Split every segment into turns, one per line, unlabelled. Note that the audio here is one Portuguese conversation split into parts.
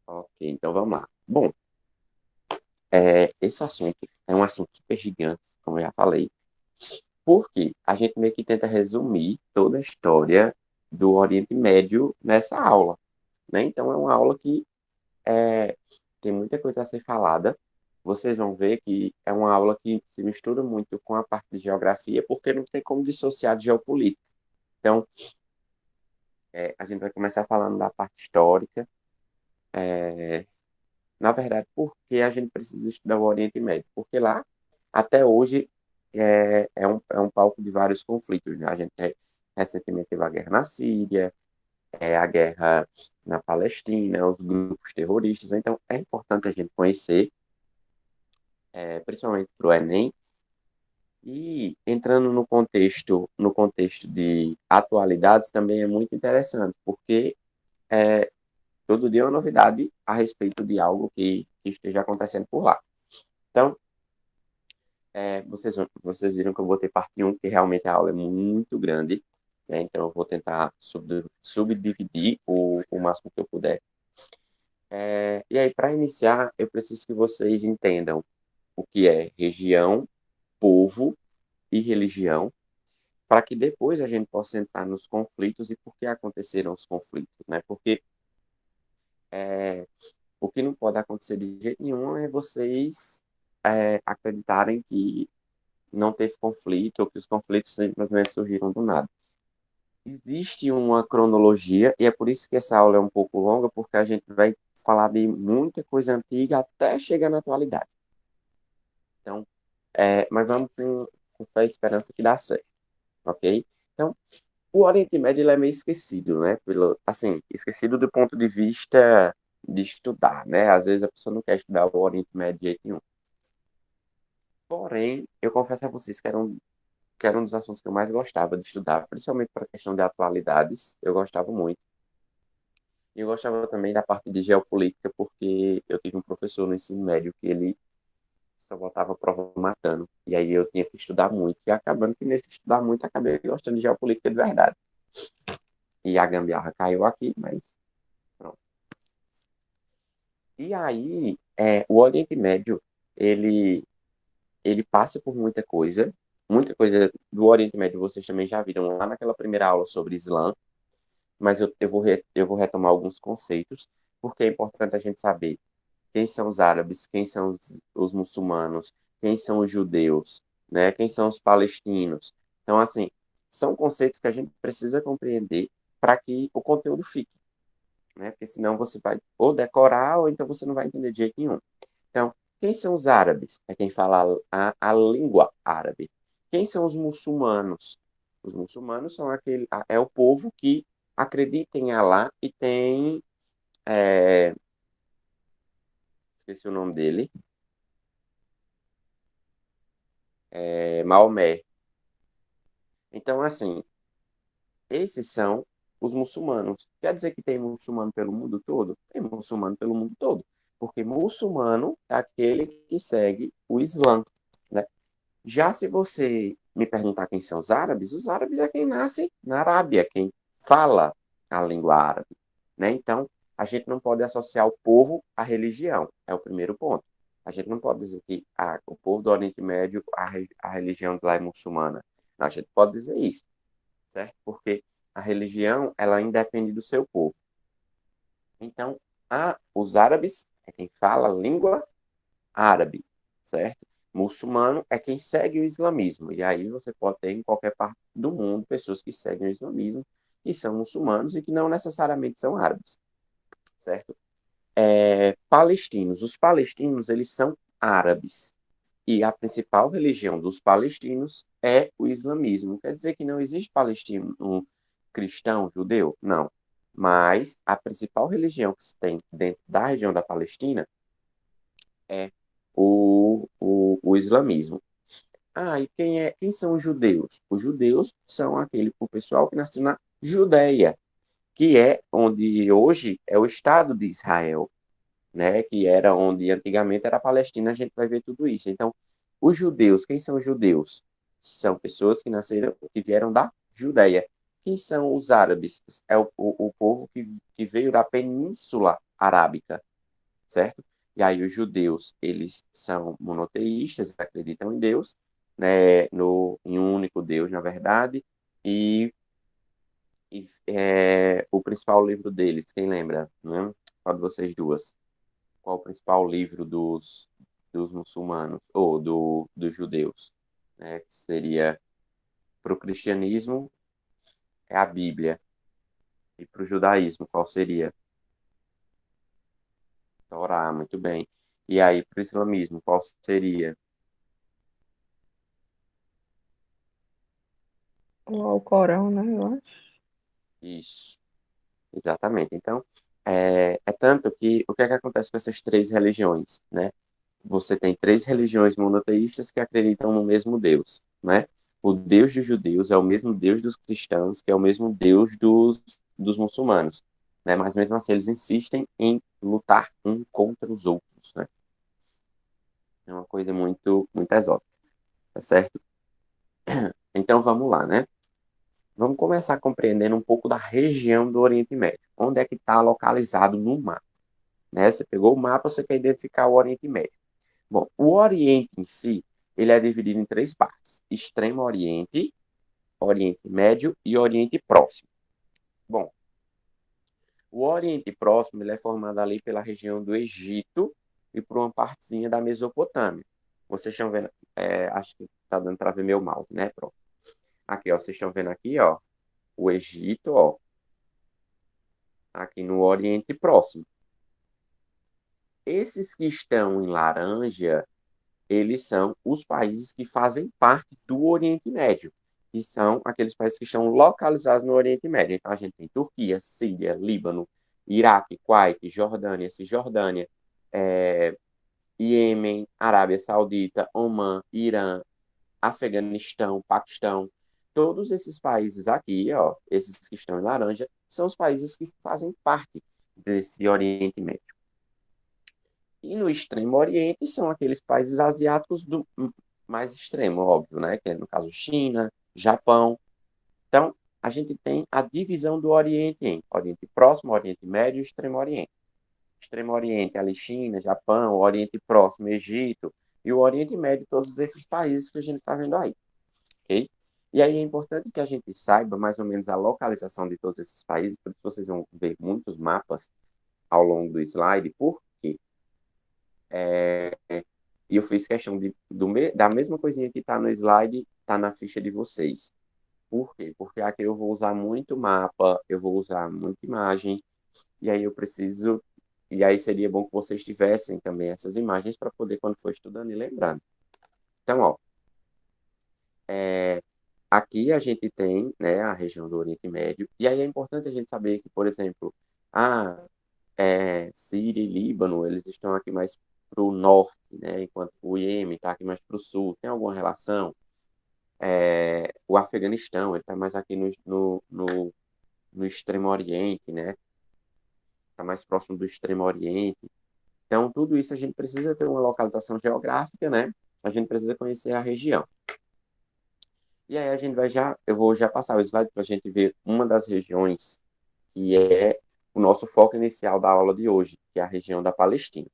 Ok, então vamos lá. Bom, esse assunto é um assunto super gigante, como eu já falei, porque a gente meio que tenta resumir toda a história do Oriente Médio nessa aula, né? Então é uma aula que é, tem muita coisa a ser falada. Vocês vão ver que é uma aula que se mistura muito com a parte de geografia, porque não tem como dissociar de geopolítica. Então, a gente vai começar falando da parte histórica. Na verdade, por que a gente precisa estudar o Oriente Médio? Porque lá, até hoje, é um palco de vários conflitos, né? A gente recentemente teve a guerra na Síria, a guerra na Palestina, os grupos terroristas. Então, é importante a gente conhecer, principalmente para o Enem, e entrando no contexto de atualidades também é muito interessante, porque é, todo dia é uma novidade a respeito de algo que esteja acontecendo por lá. Então, vocês viram que eu botei parte um que realmente a aula é muito grande, né? Então, eu vou tentar subdividir o máximo que eu puder. E aí, para iniciar, eu preciso que vocês entendam o que é região, povo e religião, para que depois a gente possa entrar nos conflitos e por que aconteceram os conflitos, né? Porque é, o que não pode acontecer de jeito nenhum é vocês acreditarem que não teve conflito ou que os conflitos simplesmente surgiram do nada. Existe uma cronologia e é por isso que essa aula é um pouco longa, porque a gente vai falar de muita coisa antiga até chegar na atualidade. Então, mas vamos com fé e esperança que dá certo, ok? Então, o Oriente Médio ele é meio esquecido, né? Assim, esquecido do ponto de vista de estudar, né? Às vezes a pessoa não quer estudar o Oriente Médio de jeito nenhum. Porém, eu confesso a vocês que era um dos assuntos que eu mais gostava de estudar, principalmente para a questão de atualidades, eu gostava muito. E eu gostava também da parte de geopolítica, porque eu tive um professor no ensino médio que ele só botava prova matando. E aí eu tinha que estudar muito. E acabando que nesse estudar muito, acabei gostando de geopolítica de verdade. E a gambiarra caiu aqui, mas pronto. E aí, o Oriente Médio, ele, ele passa por muita coisa do Oriente Médio vocês também já viram lá naquela primeira aula sobre Islã, mas eu vou retomar alguns conceitos, porque é importante a gente saber quem são os árabes, quem são os muçulmanos, quem são os judeus, né? Quem são os palestinos. Então, assim, são conceitos que a gente precisa compreender para que o conteúdo fique, né? Porque senão você vai ou decorar ou então você não vai entender de jeito nenhum. Então, quem são os árabes? É quem fala a língua árabe. Quem são os muçulmanos? Os muçulmanos são é o povo que acredita em Alá e tem, é, esqueci o nome dele, Maomé. Então, assim, esses são os muçulmanos. Quer dizer que tem muçulmano pelo mundo todo? Tem muçulmano pelo mundo todo. Porque muçulmano é aquele que segue o Islã, né? Já se você me perguntar quem são os árabes é quem nasce na Arábia, quem fala a língua árabe, né? Então, a gente não pode associar o povo à religião, é o primeiro ponto. A gente não pode dizer que o povo do Oriente Médio, a religião de lá é muçulmana. Não, a gente pode dizer isso, certo? Porque a religião, ela independe do seu povo. Então, os árabes é quem fala a língua árabe, certo? Muçulmano é quem segue o islamismo. E aí você pode ter em qualquer parte do mundo pessoas que seguem o islamismo, que são muçulmanos e que não necessariamente são árabes, certo? Palestinos. Os palestinos, eles são árabes. E a principal religião dos palestinos é o islamismo. Quer dizer que não existe palestino um cristão, judeu? Não. Mas a principal religião que se tem dentro da região da Palestina é o islamismo. E quem são os judeus? Os judeus são o pessoal que nasceu na Judéia, que é onde hoje é o Estado de Israel, né? Que era onde antigamente era a Palestina, a gente vai ver tudo isso. Então, os judeus, quem são os judeus? São pessoas que nasceram, que vieram da Judéia. Quem são os árabes? É o povo que veio da Península Arábica. certo? E aí os judeus, eles são monoteístas, acreditam em Deus, né, em um único Deus, na verdade, e, o principal livro deles, quem lembra, né? Qual de vocês duas? Qual o principal livro dos muçulmanos, ou dos judeus, né? Que seria, para o cristianismo, é a Bíblia, e para o judaísmo, qual seria? Torá, muito bem. E aí, para o islamismo, qual seria?
O Alcorão, né? Eu acho.
Isso, exatamente. Então, é tanto que o que é que acontece com essas três religiões, né? Você tem três religiões monoteístas que acreditam no mesmo Deus, né? O Deus dos judeus é o mesmo Deus dos cristãos, que é o mesmo Deus dos muçulmanos, né? Mas mesmo assim eles insistem em lutar um contra os outros, né? É uma coisa muito, muito exótica, tá certo? Então vamos lá, né? Vamos começar compreendendo um pouco da região do Oriente Médio. Onde é que está localizado no mapa, né? Você pegou o mapa, você quer identificar o Oriente Médio. Bom, o Oriente em si, ele é dividido em três partes: Extremo Oriente, Oriente Médio e Oriente Próximo. Bom, o Oriente Próximo ele é formado ali pela região do Egito e por uma partezinha da Mesopotâmia. Vocês estão vendo, acho que está dando para ver meu mouse, né? Pronto. Aqui, ó, vocês estão vendo aqui, ó, o Egito, ó, aqui no Oriente Próximo. Esses que estão em laranja, eles são os países que fazem parte do Oriente Médio, que são aqueles países que estão localizados no Oriente Médio. Então, a gente tem Turquia, Síria, Líbano, Iraque, Kuwait, Jordânia, Cisjordânia, é, Iêmen, Arábia Saudita, Omã, Irã, Afeganistão, Paquistão. Todos esses países aqui, ó, esses que estão em laranja, são os países que fazem parte desse Oriente Médio. E no Extremo Oriente são aqueles países asiáticos do mais extremo, óbvio, né? Que é, no caso, China, Japão. Então, a gente tem a divisão do Oriente em Oriente Próximo, Oriente Médio e Extremo Oriente. Extremo Oriente, ali China, Japão, Oriente Próximo, Egito, e o Oriente Médio, todos esses países que a gente está vendo aí, ok? E aí é importante que a gente saiba mais ou menos a localização de todos esses países, por isso vocês vão ver muitos mapas ao longo do slide, por quê? É, e eu fiz questão da mesma coisinha que está no slide, está na ficha de vocês. Por quê? Porque aqui eu vou usar muito mapa, eu vou usar muita imagem, e aí eu preciso. E aí seria bom que vocês tivessem também essas imagens para poder, quando for estudando, ir lembrando. Então, ó, é, aqui a gente tem, né, a região do Oriente Médio, e aí é importante a gente saber que, por exemplo, ah, Síria e Líbano, eles estão aqui mais para o norte, né, enquanto o Iêmen está aqui mais para o sul. Tem alguma relação? O Afeganistão, ele está mais aqui no Extremo Oriente, né? Está mais próximo do Extremo Oriente. Então, tudo isso a gente precisa ter uma localização geográfica, né? A gente precisa conhecer a região. E aí eu vou já passar o slide para a gente ver uma das regiões que é o nosso foco inicial da aula de hoje, que é a região da Palestina.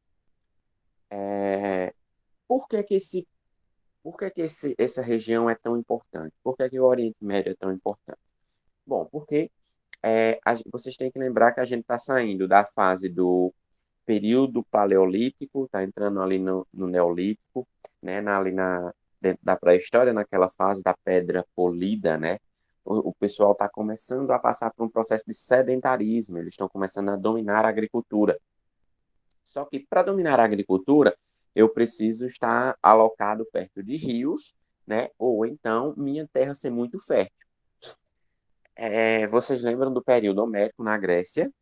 É, por que que essa região é tão importante? Por que que o Oriente Médio é tão importante? Bom, porque vocês têm que lembrar que a gente está saindo da fase do período paleolítico, está entrando ali no neolítico, né, dentro da pré-história, naquela fase da pedra polida, né? O pessoal está começando a passar por um processo de sedentarismo, eles estão começando a dominar a agricultura. Só que para dominar a agricultura, eu preciso estar alocado perto de rios, né? Ou então minha terra ser muito fértil. Vocês lembram do período homérico na Grécia?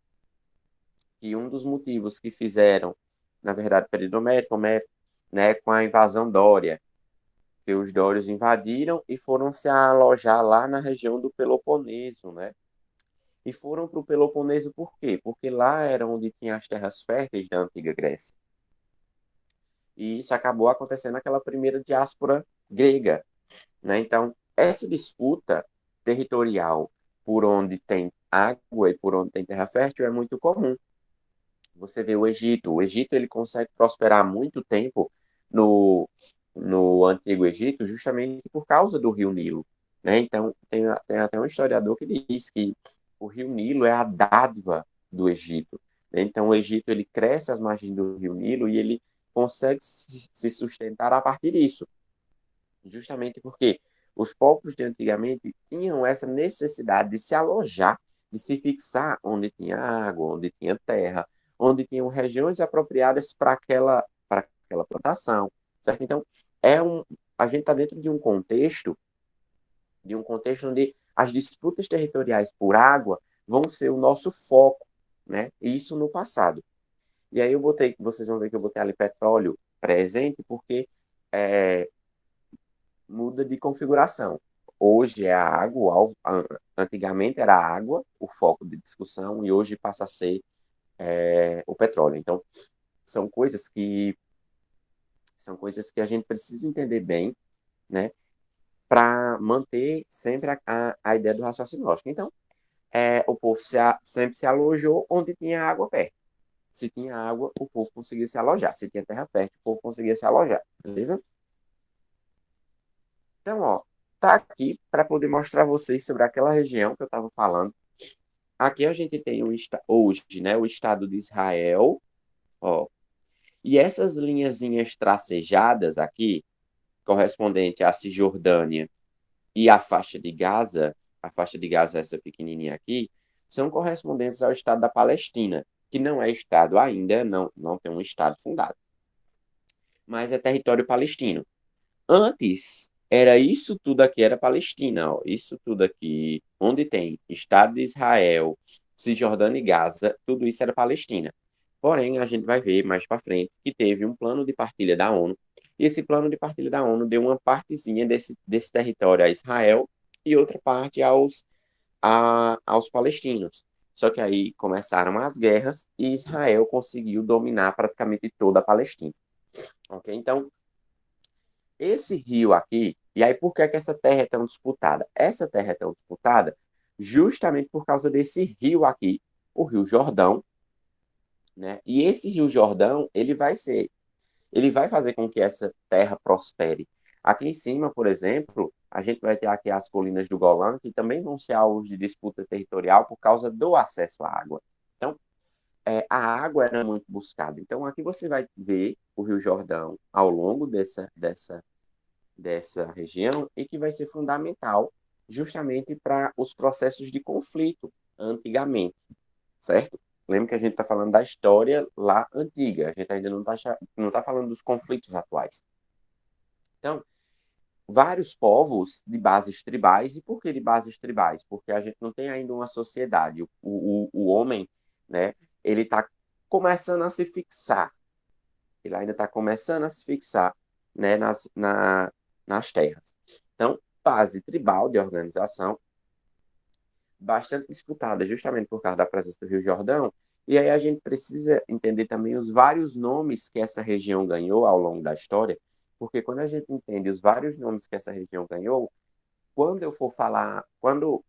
Que um dos motivos que fizeram, na verdade, o período Homérico, né, com a invasão dória, que os dórios invadiram e foram se alojar lá na região do Peloponeso, né? E foram para o Peloponeso por quê? Porque lá era onde tinha as terras férteis da antiga Grécia. E isso acabou acontecendo naquela primeira diáspora grega, né? Então, essa disputa territorial por onde tem água e por onde tem terra fértil é muito comum. Você vê o Egito. O Egito ele consegue prosperar muito tempo no, no Antigo Egito justamente por causa do Rio Nilo, né? Então, tem até um historiador que diz que o Rio Nilo é a dádiva do Egito, né? Então, o Egito ele cresce às margens do Rio Nilo e ele consegue se sustentar a partir disso, justamente porque os povos de antigamente tinham essa necessidade de se alojar, de se fixar onde tinha água, onde tinha terra, onde tinham regiões apropriadas para aquela plantação, certo? Então, a gente está dentro de um contexto onde as disputas territoriais por água vão ser o nosso foco, né? Isso no passado. E aí vocês vão ver que eu botei ali petróleo presente, porque é, muda de configuração. Hoje é a água, antigamente era a água o foco de discussão e hoje passa a ser o petróleo. Então, são coisas que são coisas que a gente precisa entender bem, né, para manter sempre a ideia do raciocínio lógico. Então, o povo sempre se alojou onde tinha água perto. Se tinha água, o povo conseguia se alojar. Se tinha terra fértil, o povo conseguia se alojar. Beleza? Então, ó, tá aqui para poder mostrar a vocês sobre aquela região que eu estava falando. Aqui a gente tem hoje, né, o Estado de Israel, ó. E essas linhazinhas tracejadas aqui, correspondente à Cisjordânia e à faixa de Gaza essa pequenininha aqui, são correspondentes ao Estado da Palestina, que não é Estado ainda, não tem um Estado fundado, mas é território palestino. Antes, era isso tudo aqui, era Palestina, ó. Isso tudo aqui, onde tem Estado de Israel, Cisjordânia e Gaza, tudo isso era Palestina. Porém, a gente vai ver mais para frente que teve um plano de partilha da ONU, e esse plano de partilha da ONU deu uma partezinha desse território a Israel e outra parte aos palestinos. Só que aí começaram as guerras e Israel conseguiu dominar praticamente toda a Palestina. Ok? Então, esse rio aqui, e aí por que que essa terra é tão disputada? Essa terra é tão disputada justamente por causa desse rio aqui, o Rio Jordão, né? E esse Rio Jordão, ele vai fazer com que essa terra prospere. Aqui em cima, por exemplo, a gente vai ter aqui as colinas do Golã, que também vão ser alvos de disputa territorial por causa do acesso à água. Então, a água era muito buscada. Então, aqui você vai ver o Rio Jordão ao longo dessa região e que vai ser fundamental justamente para os processos de conflito antigamente, certo? Lembra que a gente está falando da história lá antiga, a gente ainda não tá falando dos conflitos atuais. Então, vários povos de bases tribais, e por que de bases tribais? Porque a gente não tem ainda uma sociedade. O homem, né, ele está começando a se fixar, ele ainda está começando a se fixar, né, nas terras. Então, base tribal de organização, bastante disputada, justamente por causa da presença do Rio Jordão. E aí a gente precisa entender também os vários nomes que essa região ganhou ao longo da história, porque quando a gente entende os vários nomes que essa região ganhou, quando eu for falar, quando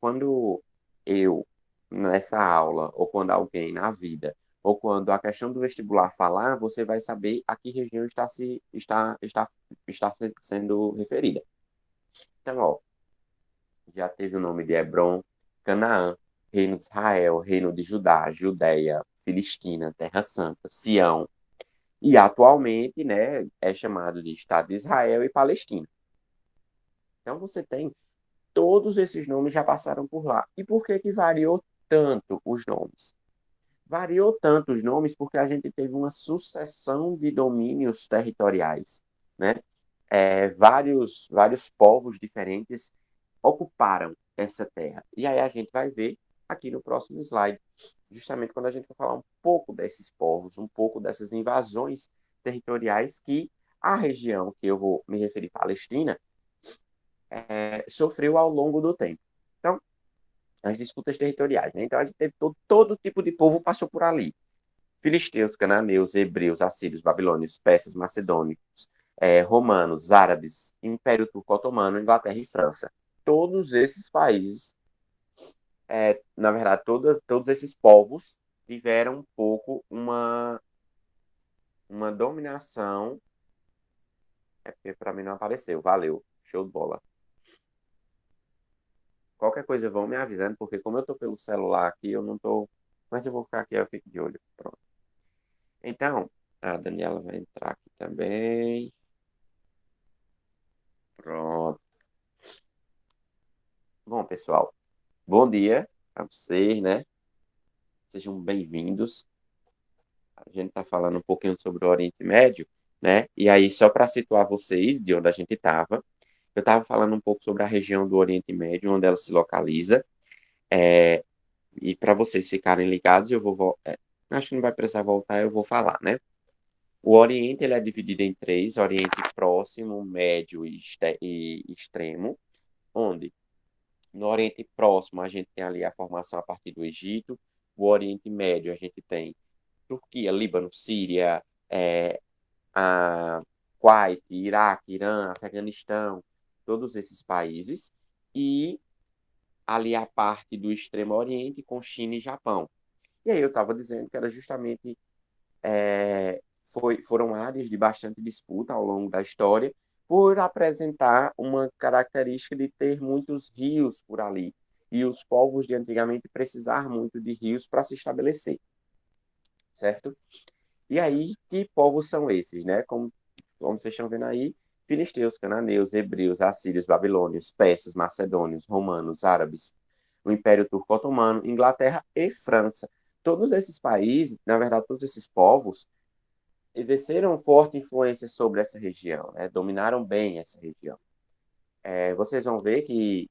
eu, nessa aula, ou quando alguém na vida, ou quando a questão do vestibular falar, você vai saber a que região está sendo referida. Então, ó, já teve o nome de Hebron, Canaã, Reino de Israel, Reino de Judá, Judéia, Filistina, Terra Santa, Sião, e atualmente, né, é chamado de Estado de Israel e Palestina. Então você tem todos esses nomes já passaram por lá. E por que que variou tanto os nomes? Variou tanto os nomes porque a gente teve uma sucessão de domínios territoriais, né? Vários povos diferentes ocuparam essa terra. E aí a gente vai ver aqui no próximo slide, justamente quando a gente vai falar um pouco desses povos, um pouco dessas invasões territoriais que a região que eu vou me referir, Palestina, sofreu ao longo do tempo. Então, as disputas territoriais, né? Então, a gente teve todo tipo de povo passou por ali. Filisteus, cananeus, hebreus, assírios, babilônios, persas, macedônicos, romanos, árabes, Império Turco-Otomano, Inglaterra e França. Todos esses países, na verdade, todos esses povos tiveram um pouco uma dominação. É porque para mim não apareceu. Valeu. Show de bola. Qualquer coisa vão me avisando, porque como eu tô pelo celular aqui, eu não tô. Mas eu vou ficar aqui, eu fico de olho. Pronto. Então, a Daniela vai entrar aqui também. Pronto. Bom, pessoal, bom dia a vocês, né? Sejam bem-vindos. A gente está falando um pouquinho sobre o Oriente Médio, né? E aí, só para situar vocês de onde a gente estava, eu estava falando um pouco sobre a região do Oriente Médio, onde ela se localiza. É, e para vocês ficarem ligados, acho que não vai precisar voltar, eu vou falar, né? O Oriente ele é dividido em três: Oriente Próximo, Médio e Extremo, onde no Oriente Próximo a gente tem ali a formação a partir do Egito. O Oriente Médio a gente tem Turquia, Líbano, Síria, a Kuwait, Iraque, Irã, Afeganistão, todos esses países. E ali a parte do Extremo Oriente com China e Japão. E aí eu estava dizendo que era justamente foram áreas de bastante disputa ao longo da história, por apresentar uma característica de ter muitos rios por ali. E os povos de antigamente precisar muito de rios para se estabelecer, certo? E aí, que povos são esses, né? Como vocês estão vendo aí, filisteus, cananeus, hebreus, assírios, babilônios, persas, macedônios, romanos, árabes, o Império Turco-Otomano, Inglaterra e França. Todos esses países, na verdade, todos esses povos, exerceram forte influência sobre essa região, né? Dominaram bem essa região. Vocês vão ver que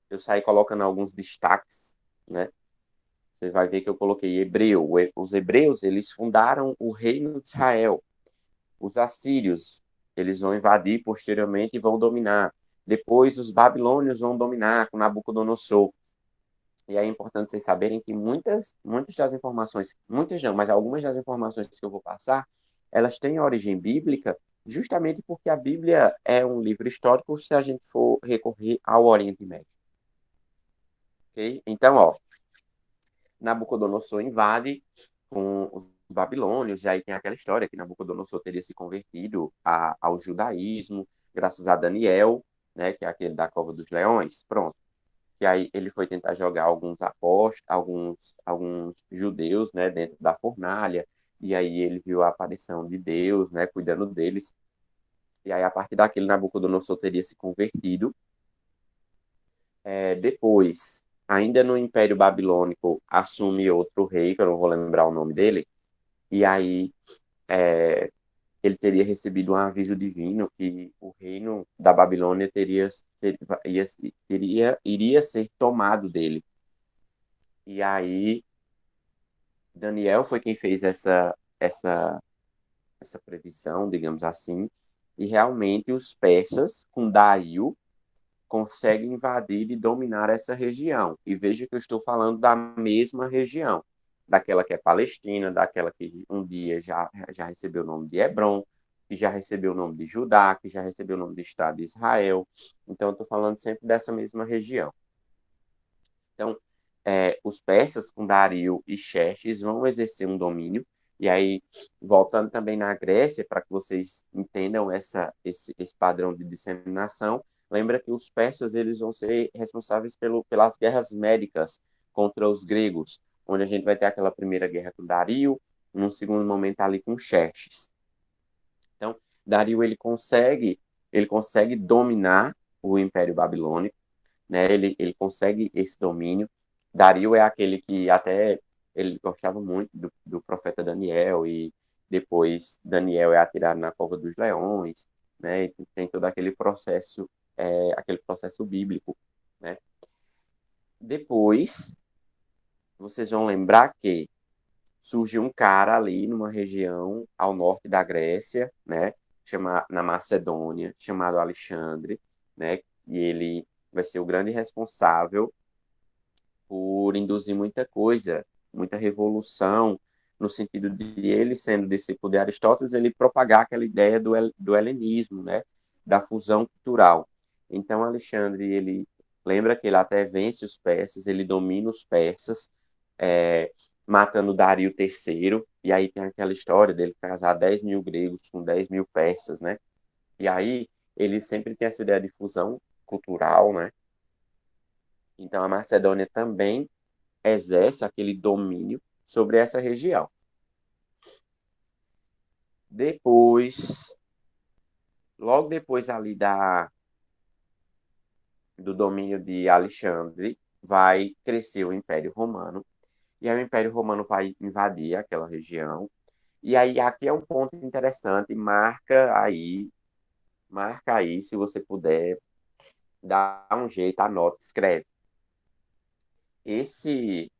eu saí colocando alguns destaques, né? Você vai ver que eu coloquei hebreu. Os hebreus, eles fundaram o reino de Israel. Os assírios, eles vão invadir posteriormente e vão dominar. Depois, os babilônios vão dominar com Nabucodonosor. E é importante vocês saberem que muitas das informações, muitas não, mas algumas das informações que eu vou passar, elas têm origem bíblica, justamente porque a Bíblia é um livro histórico se a gente for recorrer ao Oriente Médio. Ok? Então, ó, Nabucodonosor invade com os babilônios, e aí tem aquela história que Nabucodonosor teria se convertido ao judaísmo, graças a Daniel, né, que é aquele da Cova dos Leões. Pronto. Que aí ele foi tentar jogar alguns apóstolos, alguns judeus, né, dentro da fornalha, e aí ele viu a aparição de Deus, né, cuidando deles. E aí a partir daquele Nabucodonosor teria se convertido. Depois, ainda no Império Babilônico, assume outro rei, que eu não vou lembrar o nome dele, e aí é, ele teria recebido um aviso divino que o reino da Babilônia iria ser tomado dele. E aí Daniel foi quem fez essa previsão, digamos assim, e realmente os persas, com Dario, conseguem invadir e dominar essa região. E veja que eu estou falando da mesma região, daquela que é Palestina, daquela que um dia já recebeu o nome de Hebron, que já recebeu o nome de Judá, que já recebeu o nome de Estado de Israel. Então, eu estou falando sempre dessa mesma região. Então, os persas com Dario e Xerxes vão exercer um domínio. E aí, voltando também na Grécia, para que vocês entendam esse padrão de disseminação, lembra que os persas eles vão ser responsáveis pelas guerras médicas contra os gregos, onde a gente vai ter aquela primeira guerra com Dario, num segundo momento ali com Xerxes. Então, Dario ele consegue dominar o Império Babilônico, né? Ele consegue esse domínio. Dario é aquele que até ele gostava muito do profeta Daniel, e depois Daniel é atirado na cova dos leões, né? E tem todo aquele processo bíblico, né? Depois, vocês vão lembrar que surgiu um cara ali numa região ao norte da Grécia, né? Na Macedônia, chamado Alexandre, né? E ele vai ser o grande responsável por induzir muita coisa, muita revolução, no sentido de ele, sendo discípulo de Aristóteles, ele propagar aquela ideia do helenismo, né? Da fusão cultural. Então, Alexandre, ele lembra que ele até vence os persas, ele domina os persas, matando Dario III, e aí tem aquela história dele casar 10 mil gregos com 10 mil persas, né? E aí ele sempre tem essa ideia de fusão cultural, né? Então a Macedônia também exerce aquele domínio sobre essa região. Depois, logo depois ali do domínio de Alexandre, vai crescer o Império Romano, e aí o Império Romano vai invadir aquela região. E aí aqui é um ponto interessante, marca aí, se você puder, dá um jeito, anota, escreve. Esse,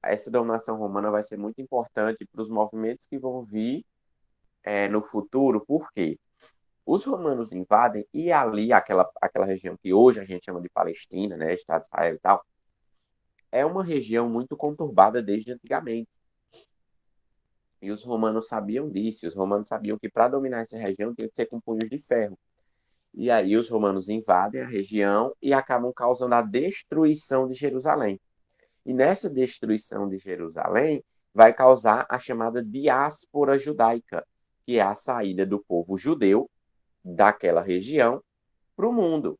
essa dominação romana vai ser muito importante para os movimentos que vão vir no futuro, porque os romanos invadem e ali aquela região que hoje a gente chama de Palestina, né, Estado de Israel e tal, é uma região muito conturbada desde antigamente. E os romanos sabiam disso, os romanos sabiam que para dominar essa região tinha que ser com punhos de ferro. E aí os romanos invadem a região e acabam causando a destruição de Jerusalém. E nessa destruição de Jerusalém vai causar a chamada diáspora judaica, que é a saída do povo judeu daquela região para o mundo,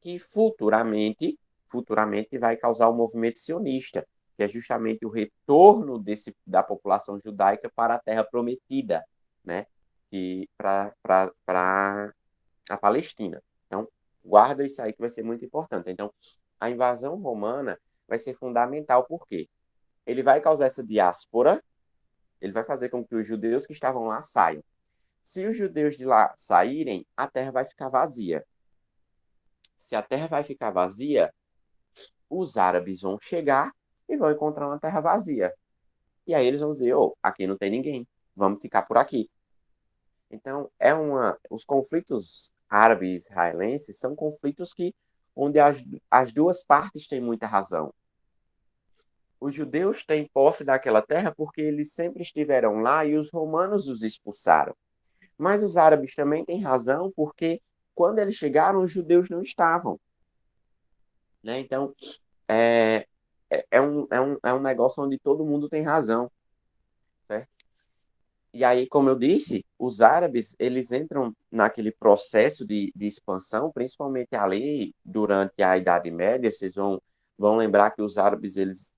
que futuramente vai causar o movimento sionista, que é justamente o retorno da população judaica para a terra prometida, né? E para a Palestina. Então, guarda isso aí que vai ser muito importante. Então, a invasão romana vai ser fundamental porque ele vai causar essa diáspora, ele vai fazer com que os judeus que estavam lá saiam. Se os judeus de lá saírem, a terra vai ficar vazia. Se a terra vai ficar vazia, os árabes vão chegar e vão encontrar uma terra vazia. E aí eles vão dizer, oh, aqui não tem ninguém, vamos ficar por aqui. Então, os conflitos árabes e israelenses são conflitos onde as duas partes têm muita razão. Os judeus têm posse daquela terra porque eles sempre estiveram lá e os romanos os expulsaram. Mas os árabes também têm razão porque quando eles chegaram, os judeus não estavam. Né? Então, é, é um negócio onde todo mundo tem razão. Certo? E aí, como eu disse, os árabes, eles entram naquele processo de expansão, principalmente ali durante a Idade Média. Vocês vão lembrar que os árabes, eles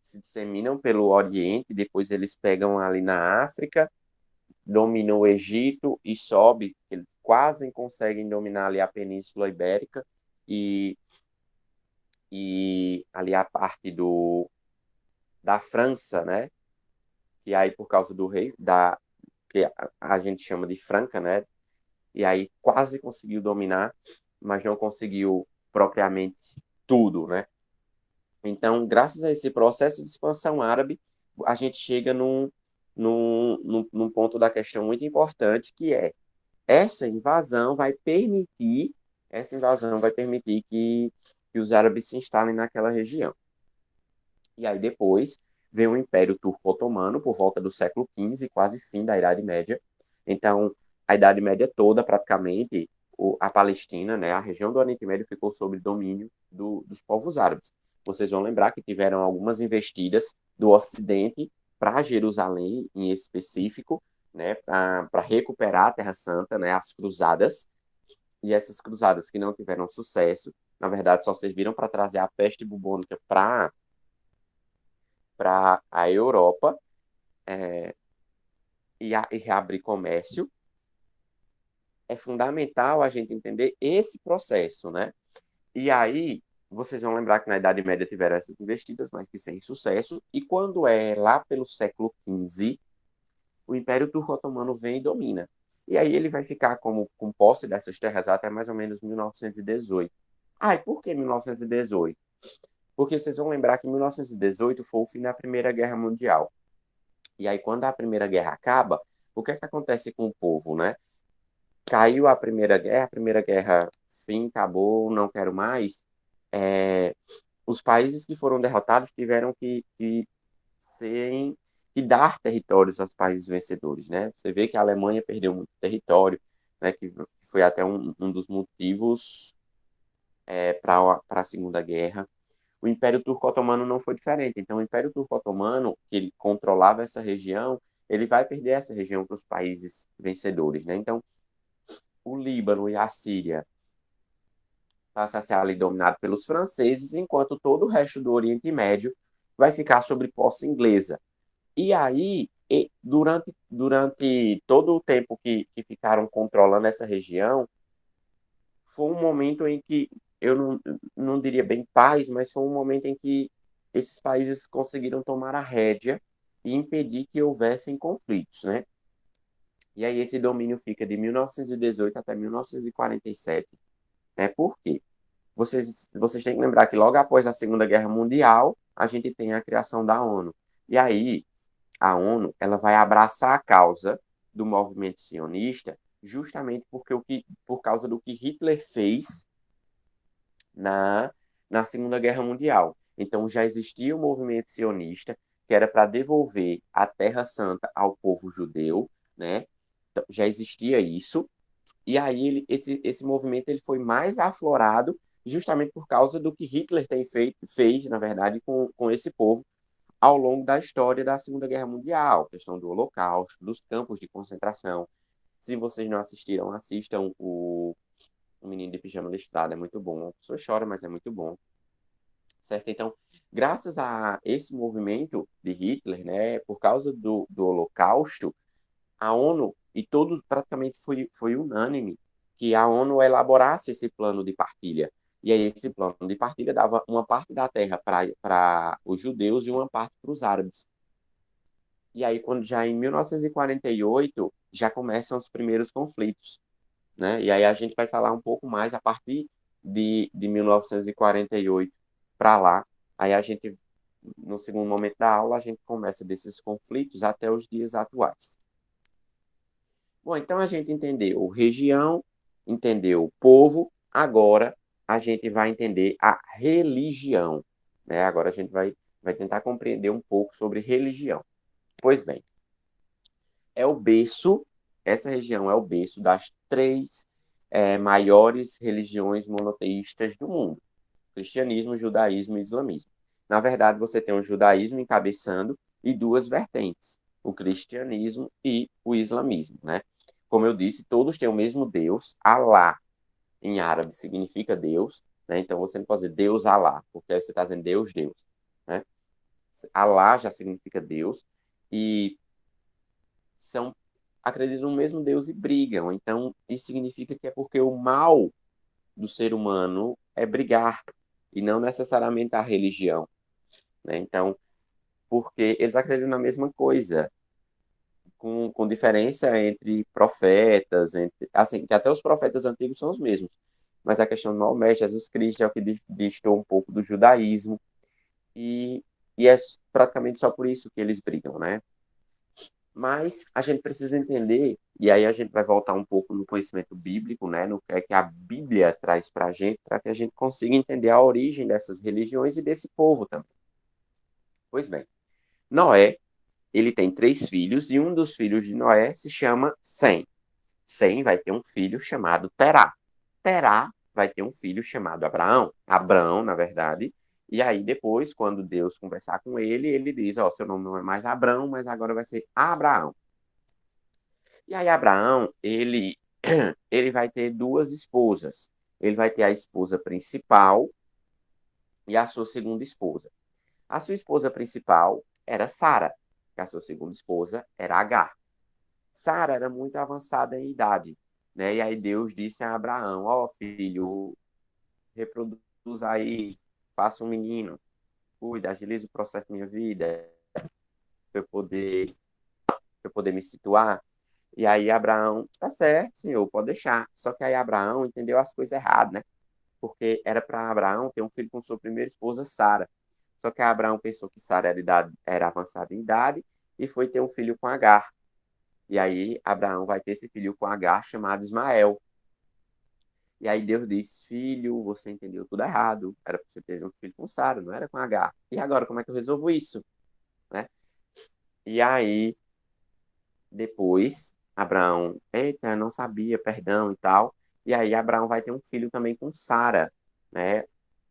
se disseminam pelo Oriente, depois eles pegam ali na África, dominam o Egito e sobe, eles quase conseguem dominar ali a Península Ibérica e, e ali a parte da França, né? E aí, por causa do rei, que a gente chama de Franca, né? E aí quase conseguiu dominar, mas não conseguiu propriamente tudo, né? Então, graças a esse processo de expansão árabe, a gente chega num ponto da questão muito importante, que é essa invasão vai permitir, essa invasão vai permitir que os árabes se instalem naquela região. E aí depois vem o Império Turco-Otomano por volta do século XV, quase fim da Idade Média. Então, a Idade Média toda, praticamente, a Palestina, né, a região do Oriente Médio ficou sob domínio dos povos árabes. Vocês vão lembrar que tiveram algumas investidas do Ocidente para Jerusalém, em específico, né, para recuperar a Terra Santa, né, as cruzadas. E essas cruzadas que não tiveram sucesso, na verdade, só serviram para trazer a peste bubônica para a Europa e reabrir comércio, é fundamental a gente entender esse processo, né? E aí, vocês vão lembrar que na Idade Média tiveram essas investidas, mas que sem sucesso, e quando é lá pelo século XV, o Império Turco-Otomano vem e domina. E aí ele vai ficar com posse dessas terras até mais ou menos 1918. Ah, e por que 1918? Porque vocês vão lembrar que 1918 foi o fim da Primeira Guerra Mundial. E aí, quando a Primeira Guerra acaba, o que é que acontece com o povo, né? Caiu a Primeira Guerra, fim, acabou, não quero mais. É, os países que foram derrotados tiveram serem, que dar territórios aos países vencedores, né? Você vê que a Alemanha perdeu muito território, né? Que foi até um dos motivos para a Segunda Guerra. o Império Turco-Otomano não foi diferente. Então, o Império Turco-Otomano, que ele controlava essa região, ele vai perder essa região para os países vencedores, né? Então, o Líbano e a Síria passa a ser ali dominado pelos franceses, enquanto todo o resto do Oriente Médio vai ficar sob posse inglesa. E aí, durante todo o tempo que ficaram controlando essa região, foi um momento em que eu não diria bem paz, mas foi um momento em que esses países conseguiram tomar a rédea e impedir que houvessem conflitos, né? E aí esse domínio fica de 1918 até 1947, né? Por quê? Vocês têm que lembrar que logo após a Segunda Guerra Mundial, a gente tem a criação da ONU. E aí, a ONU, ela vai abraçar a causa do movimento sionista justamente por causa do que Hitler fez na, na Segunda Guerra Mundial. Então, já existia o movimento sionista, que era para devolver a Terra Santa ao povo judeu, né? Então, já existia isso. E aí, esse movimento ele foi mais aflorado justamente por causa do que Hitler fez, na verdade, com esse povo ao longo da história da Segunda Guerra Mundial, questão do Holocausto, dos campos de concentração. Se vocês não assistiram, assistam o Menino de Pijama Listrado, é muito bom. A pessoa chora, mas é muito bom. Certo? Então, graças a esse movimento de Hitler, né, por causa do Holocausto, a ONU, e todos praticamente foi unânime, que a ONU elaborasse esse plano de partilha. E aí esse plano de partilha dava uma parte da terra para os judeus e uma parte para os árabes. E aí, quando já em 1948, já começam os primeiros conflitos, né? E aí a gente vai falar um pouco mais a partir de 1948 para lá. Aí a gente, no segundo momento da aula, a gente começa desses conflitos até os dias atuais. Bom, então a gente entendeu região, entendeu o povo, agora a gente vai entender a religião, né? Agora a gente vai tentar compreender um pouco sobre religião. Pois bem, é o berço, essa região é o berço das três maiores religiões monoteístas do mundo: cristianismo, judaísmo e islamismo. Na verdade, você tem o judaísmo encabeçando e duas vertentes, o cristianismo e o islamismo, né? Como eu disse, todos têm o mesmo Deus. Alá, em árabe, significa Deus, né? Então você não pode dizer Deus Alá, porque aí você está dizendo Deus, Deus, né? Alá já significa Deus e são acreditam no mesmo Deus e brigam. Então isso significa que é porque o mal do ser humano é brigar e não necessariamente a religião, né? Então, porque eles acreditam na mesma coisa, com diferença entre profetas, assim, que até os profetas antigos são os mesmos, mas a questão de Maomé, Jesus Cristo é o que distou um pouco do judaísmo e, e é praticamente só por isso que eles brigam, né? Mas a gente precisa entender, e aí a gente vai voltar um pouco no conhecimento bíblico, né, no que é que a Bíblia traz para que a gente consiga entender a origem dessas religiões e desse povo também. Pois bem, Noé, ele tem três filhos e um dos filhos de Noé se chama Sem. Sem vai ter um filho chamado Terá. Terá vai ter um filho chamado Abraão. Abraão, na verdade. E aí depois, quando Deus conversar com ele, ele diz, ó, seu nome não é mais Abraão, mas agora vai ser Abraão. E aí Abraão, ele vai ter duas esposas. Ele vai ter a esposa principal e a sua segunda esposa. A sua esposa principal era Sara, e a sua segunda esposa era Agar. Sara era muito avançada em idade, né? E aí Deus disse a Abraão: ó, filho, reproduz aí, faça um menino, cuida, agiliza o processo da minha vida, para eu poder me situar. E aí Abraão, tá certo, senhor, pode deixar. Só que aí Abraão entendeu as coisas erradas, né? Porque era para Abraão ter um filho com sua primeira esposa, Sara. Só que Abraão pensou que Sara era avançada em idade e foi ter um filho com Agar. E aí Abraão vai ter esse filho com Agar chamado Ismael. E aí Deus diz: filho, você entendeu tudo errado. Era para você ter um filho com Sara, não era com Agar. E agora, como é que eu resolvo isso? Né? E aí, depois, Abraão, eita, eu não sabia, perdão e tal. E aí Abraão vai ter um filho também com Sara, né?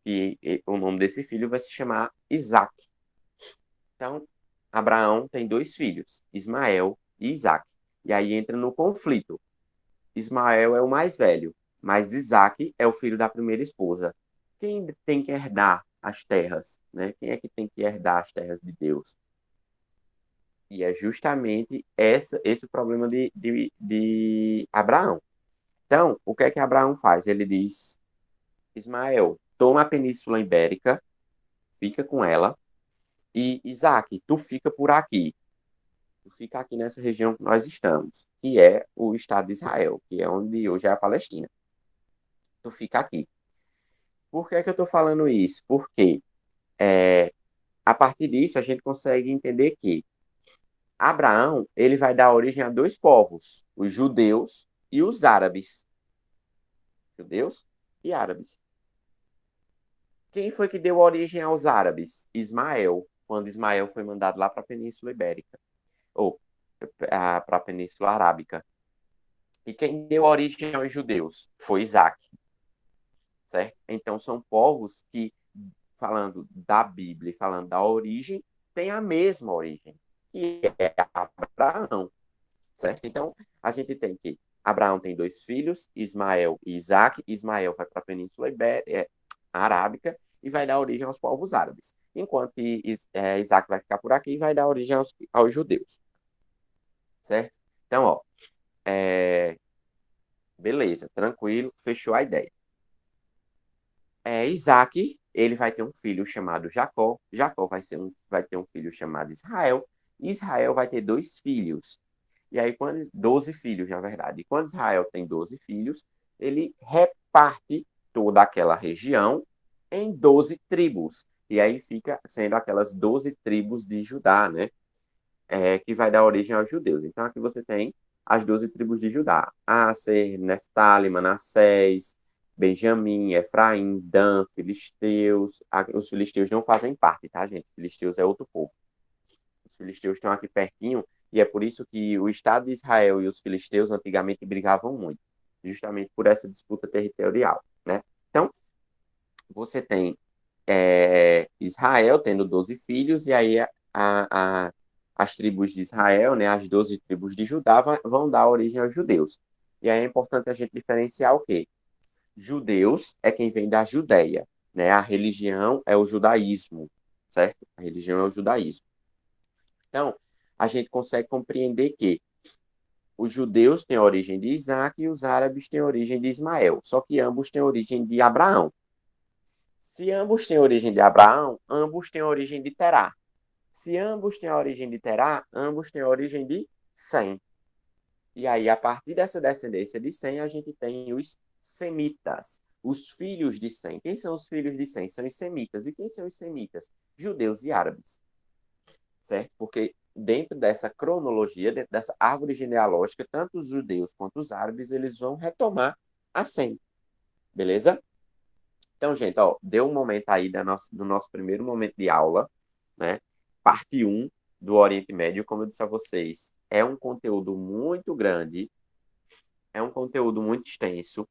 E o nome desse filho vai se chamar Isaac. Então, Abraão tem dois filhos, Ismael e Isaac. E aí entra no conflito. Ismael é o mais velho, mas Isaac é o filho da primeira esposa. Quem tem que herdar as terras, né? Quem é que tem que herdar as terras de Deus? E é justamente esse o problema de Abraão. Então, o que é que Abraão faz? Ele diz: Ismael, toma a Península Ibérica, fica com ela, e Isaac, tu fica por aqui. Tu fica aqui nessa região que nós estamos, que é o Estado de Israel, que é onde hoje é a Palestina. Tu fica aqui. Por que é que eu estou falando isso? Porque é, a partir disso a gente consegue entender que Abraão ele vai dar origem a dois povos, os judeus e os árabes. Judeus e árabes. Quem foi que deu origem aos árabes? Ismael, quando Ismael foi mandado lá para a Península Ibérica, ou para a Península Arábica. E quem deu origem aos judeus? Foi Isaac, certo? Então são povos que, falando da Bíblia, falando da origem, têm a mesma origem, que é Abraão, certo? Então a gente tem que Abraão tem dois filhos, Ismael e Isaac. Ismael vai para a Península Ibérica, Arábica e vai dar origem aos povos árabes, enquanto Isaac vai ficar por aqui e vai dar origem aos judeus, certo? Então, ó, é, beleza, tranquilo, fechou a ideia. Isaac, ele vai ter um filho chamado Jacó. Jacó vai ter um filho chamado Israel. E Israel vai ter dois filhos. E aí, 12 filhos, na verdade. E quando Israel tem 12 filhos, ele reparte toda aquela região em 12 tribos. E aí fica sendo aquelas 12 tribos de Judá, né? Que vai dar origem aos judeus. Então, aqui você tem as 12 tribos de Judá: Aser, Neftali, Manassés, Benjamim, Efraim, Dan, filisteus. Os filisteus não fazem parte, tá, gente? Filisteus é outro povo. Os filisteus estão aqui pertinho e é por isso que o Estado de Israel e os filisteus antigamente brigavam muito, justamente por essa disputa territorial, né? Então, você tem Israel tendo 12 filhos, e aí as tribos de Israel, né, as 12 tribos de Judá, vão dar origem aos judeus. E aí é importante a gente diferenciar o quê? Judeus é quem vem da Judéia, né? A religião é o judaísmo, certo? A religião é o judaísmo. Então, a gente consegue compreender que os judeus têm a origem de Isaac e os árabes têm a origem de Ismael, só que ambos têm a origem de Abraão. Se ambos têm origem de Abraão, ambos têm origem de Terá. Se ambos têm a origem de Terá, ambos têm a origem de Sem. E aí, a partir dessa descendência de Sem, a gente tem os semitas, os filhos de Sem. Quem são os filhos de Sem? São os semitas. E quem são os semitas? Judeus e árabes, certo? Porque dentro dessa cronologia, dentro dessa árvore genealógica, tanto os judeus quanto os árabes, eles vão retomar a Sem, beleza? Então, gente, ó, deu um momento aí do nosso primeiro momento de aula, né? Parte um do Oriente Médio, como eu disse a vocês, é um conteúdo muito grande, é um conteúdo muito extenso,